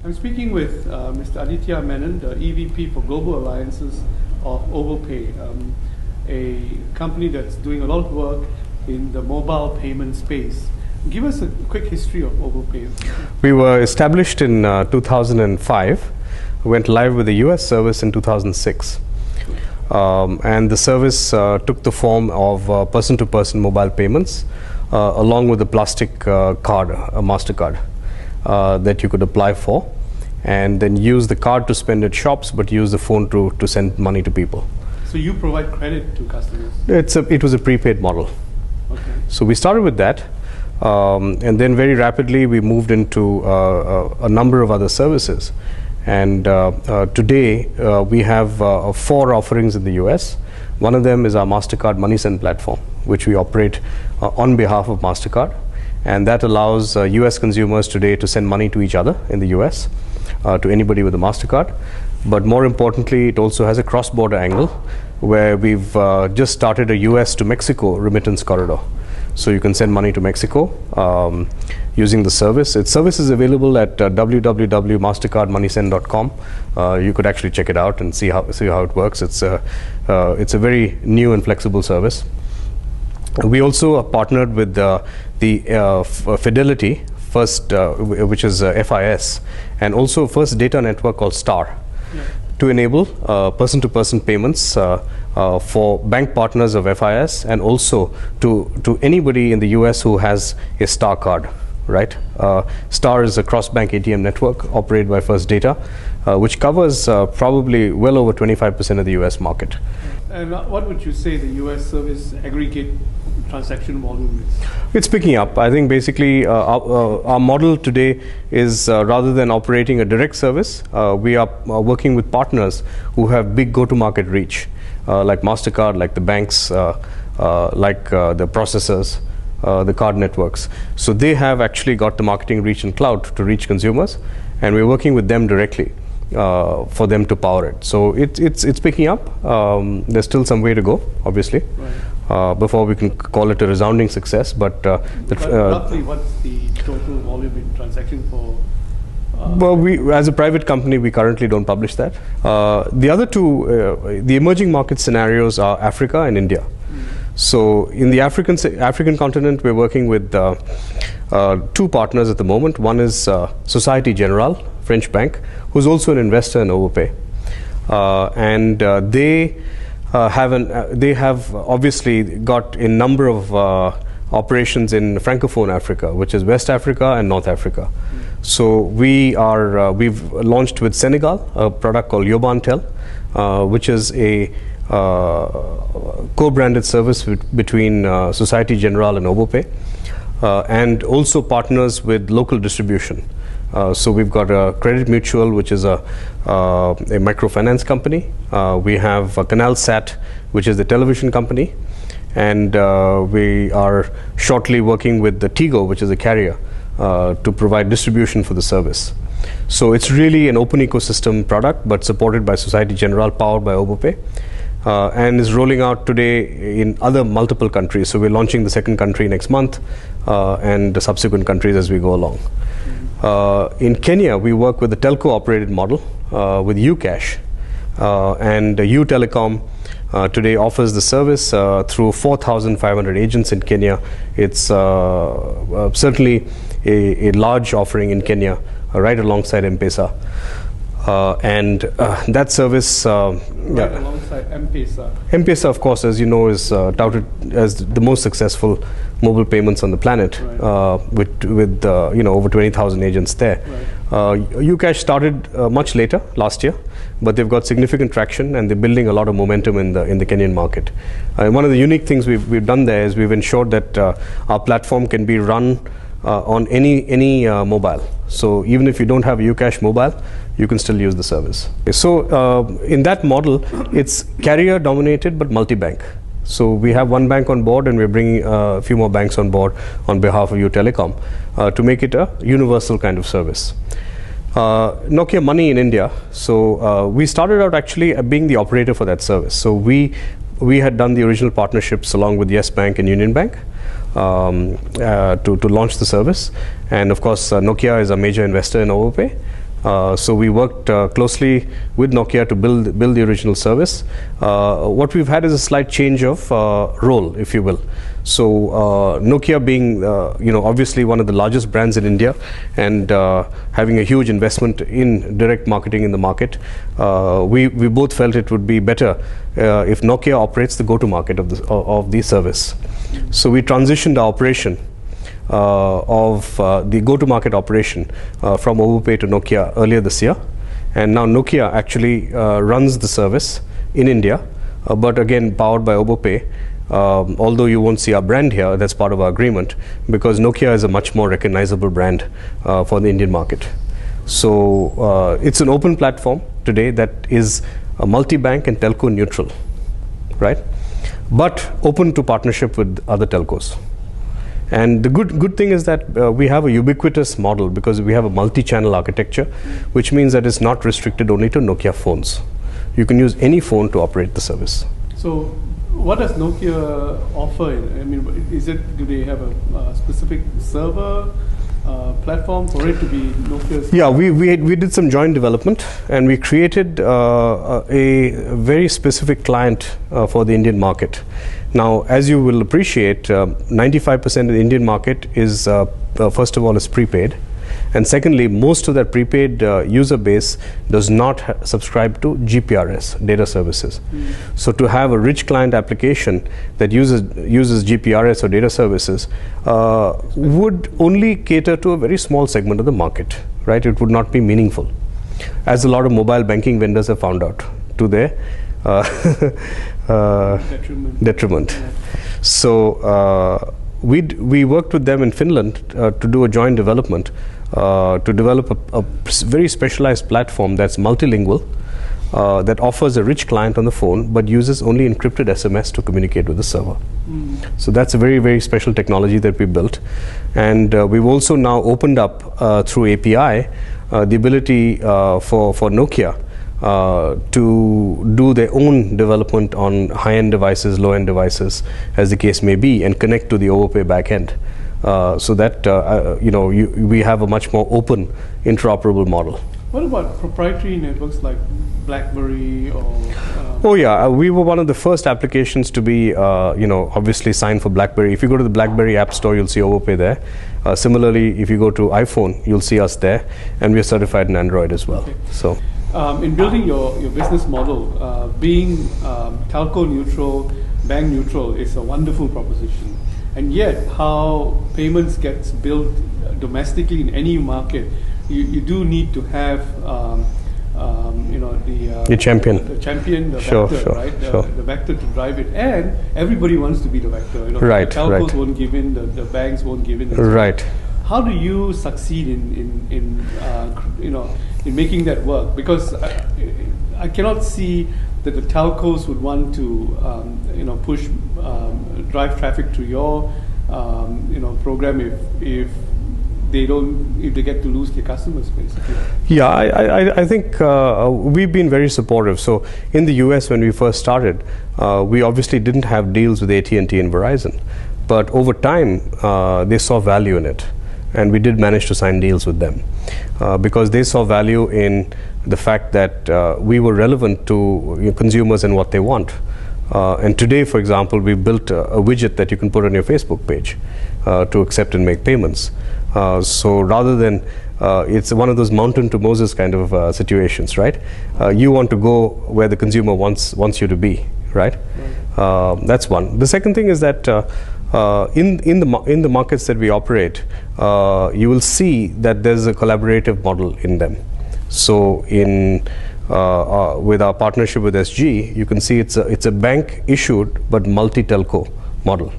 I'm speaking with Mr. Aditya Menon, the EVP for Global Alliances of OvoPay, a company that's doing a lot of work in the mobile payment space. Give us a quick history of OvoPay. We were established in 2005. We went live with the US service in 2006. And the service took the form of person-to-person mobile payments along with a plastic card, a MasterCard, that you could apply for, and then use the card to spend at shops, but use the phone to send money to people. So you provide credit to customers? It was a prepaid model. Okay. So we started with that, and then very rapidly we moved into a number of other services. And today we have 4 offerings in the US. One of them is our MasterCard MoneySend platform, which we operate on behalf of MasterCard. And that allows US consumers today to send money to each other in the US, to anybody with a MasterCard. But more importantly, it also has a cross-border angle where we've just started a US to Mexico remittance corridor. So you can send money to Mexico using the service. Its service is available at www.mastercardmoneysend.com. You could actually check it out and see how it works. It's a very new and flexible service. We also are partnered with the Fidelity First, which is FIS, and also First Data Network called STAR, to enable person-to-person payments for bank partners of FIS, and also to anybody in the US who has a STAR card, right? STAR is a cross-bank ATM network operated by First Data, which covers probably well over 25% of the US market. And what would you say the US service aggregate transaction volume is? It's picking up. I think basically our model today is rather than operating a direct service, we are working with partners who have big go-to-market reach, like MasterCard, like the banks, like the processors, the card networks. So they have actually got the marketing reach and clout to reach consumers, and we're working with them directly for them to power it. So it's picking up. There's still some way to go, obviously, right, before we can call it a resounding success. But roughly, what's the total volume in transaction for? Well, as a private company, we currently don't publish that. The other two, the emerging market scenarios are Africa and India. So in the African continent, we're working with 2 partners at the moment. One is Société Générale, French bank, who's also an investor in OvoPay, and they have obviously got a number of operations in Francophone Africa, which is West Africa and North Africa. So we've launched with Senegal a product called Yobantel, which is a co-branded service between Société Générale and OvoPay, and also partners with local distribution. So we've got a Credit Mutual, which is a microfinance company. We have CanalSat, which is the television company, and we are shortly working with the Tigo, which is a carrier, to provide distribution for the service. So it's really an open ecosystem product, but supported by Société Générale, powered by OvoPay, and is rolling out today in other multiple countries. So we're launching the 2nd country next month, and the subsequent countries as we go along. In Kenya, we work with the telco operated model with UCash, and U Telecom today offers the service through 4,500 agents in Kenya. It's certainly a large offering in Kenya, right alongside M-Pesa. And that service, alongside M-Pesa. M-Pesa, of course, as you know, is touted as the most successful mobile payments on the planet, right, with over 20,000 agents there. Right. UCash started much later, last year, but they've got significant traction, and they're building a lot of momentum in the Kenyan market. One of the unique things we've done there is we've ensured that our platform can be run on any mobile. So even if you don't have UCash mobile, you can still use the service. So in that model, it's carrier dominated but multi-bank. So we have one bank on board, and we're bringing a few more banks on board on behalf of U Telecom to make it a universal kind of service. Nokia Money in India. So we started out actually being the operator for that service. So we had done the original partnerships along with Yes Bank and Union Bank to launch the service. And of course, Nokia is a major investor in OvoPay. So we worked closely with Nokia to build the original service. What we've had is a slight change of role, if you will. So Nokia being obviously one of the largest brands in India and having a huge investment in direct marketing in the market, we both felt it would be better if Nokia operates the go-to-market of the service. So we transitioned our operation of the go-to-market operation from OvoPay to Nokia earlier this year, and now Nokia actually runs the service in India, but again powered by OvoPay. Although you won't see our brand here, that's part of our agreement, because Nokia is a much more recognizable brand for the Indian market. So it's an open platform today that is multi-bank and telco neutral, right? But open to partnership with other telcos. And the good thing is that we have a ubiquitous model because we have a multi-channel architecture, which means that it's not restricted only to Nokia phones. You can use any phone to operate the service. So what does Nokia offer? I mean, do they have a specific server platform for it to be Nokia's? Yeah, we did some joint development, and we created a very specific client for the Indian market. Now, as you will appreciate, 95% of the Indian market is, first of all, is prepaid. And secondly, most of that prepaid user base does not subscribe to GPRS, data services. So to have a rich client application that uses GPRS or data services would only cater to a very small segment of the market, right? It would not be meaningful, as a lot of mobile banking vendors have found out to their detriment. Yeah. So we worked with them in Finland to do a joint development to develop a very specialized platform that's multilingual, that offers a rich client on the phone but uses only encrypted SMS to communicate with the server. So that's a very, very special technology that we built. And we've also now opened up through API the ability for Nokia to do their own development on high-end devices, low-end devices, as the case may be, and connect to the OvoPay backend, so that we have a much more open, interoperable model. What about proprietary networks like BlackBerry or? Oh yeah, we were one of the first applications to be, obviously signed for BlackBerry. If you go to the BlackBerry App Store, you'll see OvoPay there. Similarly, if you go to iPhone, you'll see us there, and we're certified in Android as well. Okay. So. In building your business model, being telco neutral, bank neutral is a wonderful proposition. And yet, how payments gets built domestically in any market, you do need to have the champion, the vector, right? The vector to drive it, and everybody wants to be the vector. Right. The telcos won't give in, the banks won't give in. Right. How do you succeed in making that work? Because I cannot see that the telcos would want to drive traffic to your program if they get to lose their customers, basically. Yeah, I think we've been very supportive. So in the US, when we first started, we obviously didn't have deals with AT&T and Verizon, but over time they saw value in it. And we did manage to sign deals with them because they saw value in the fact that we were relevant to consumers and what they want. And today, for example, we built a widget that you can put on your Facebook page to accept and make payments. So rather than, it's one of those mountain to Moses kind of situations, right? You want to go where the consumer wants you to be, right? That's one. The second thing is that in the markets that we operate, you will see that there's a collaborative model in them. So with our partnership with SG, you can see it's a bank issued but multi-telco model,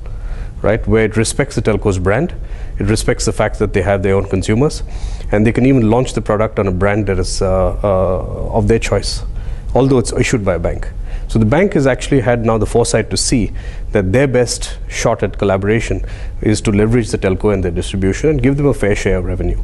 right? Where it respects the telco's brand, it respects the fact that they have their own consumers, and they can even launch the product on a brand that is of their choice, although it's issued by a bank. So the bank has actually had now the foresight to see that their best shot at collaboration is to leverage the telco and their distribution and give them a fair share of revenue.